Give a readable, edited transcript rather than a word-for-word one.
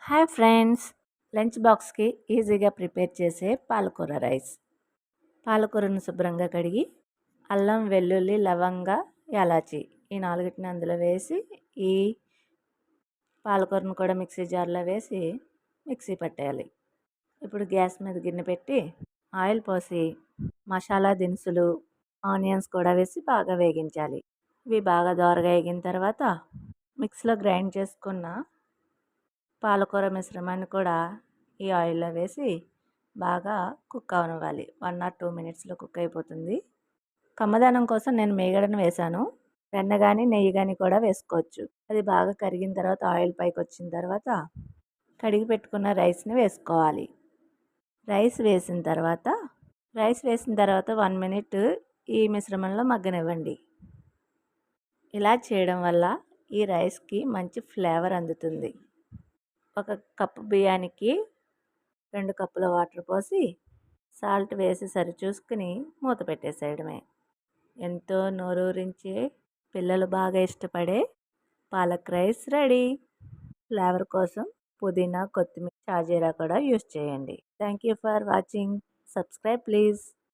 Hi friends, lunch బాక్స్కి ఈజీగా prepare చేసే పాలకూర రైస్. పాలకూరను శుభ్రంగా కడిగి అల్లం, వెల్లుల్లి, లవంగ, యాలాచి ఈ నాలుగిటిని అందులో వేసి ఈ పాలకూరను కూడా మిక్సీ జార్లో వేసి మిక్సీ పట్టేయాలి. ఇప్పుడు గ్యాస్ మీద గిన్నె పెట్టి ఆయిల్ పోసి మసాలా దినుసులు, ఆనియన్స్ కూడా వేసి బాగా వేగించాలి. ఇవి బాగా దోరగా వేగిన తర్వాత మిక్సీలో గ్రైండ్ చేసుకున్న పాలకూర మిశ్రమాన్ని కూడా ఈ ఆయిల్లో వేసి బాగా కుక్ అవనివ్వాలి. 1 ఆర్ 2 మినిట్స్లో కుక్ అయిపోతుంది. కమ్మదనం కోసం నేను మీగడను వేశాను. వెన్న కానీ నెయ్యి కానీ కూడా వేసుకోవచ్చు. అది బాగా కరిగిన తర్వాత ఆయిల్ పైకి వచ్చిన తర్వాత కడిగి పెట్టుకున్న రైస్ని వేసుకోవాలి. రైస్ వేసిన తర్వాత 1 మినిట్ ఈ మిశ్రమంలో మగ్గనివ్వండి. ఇలా చేయడం వల్ల ఈ రైస్కి మంచి ఫ్లేవర్ అందుతుంది. ఒక కప్పు బియ్యానికి 2 కప్పుల వాటర్ పోసి సాల్ట్ వేసి సరిచూసుకుని మూత పెట్టేసేయడమే. ఎంతో నోరూరించే, పిల్లలు బాగా ఇష్టపడే పాలక్ రైస్ రెడీ. ఫ్లేవర్ కోసం పుదీనా, కొత్తిమీర, షాజీరా కూడా యూస్ చేయండి. Thank you for watching. Subscribe please.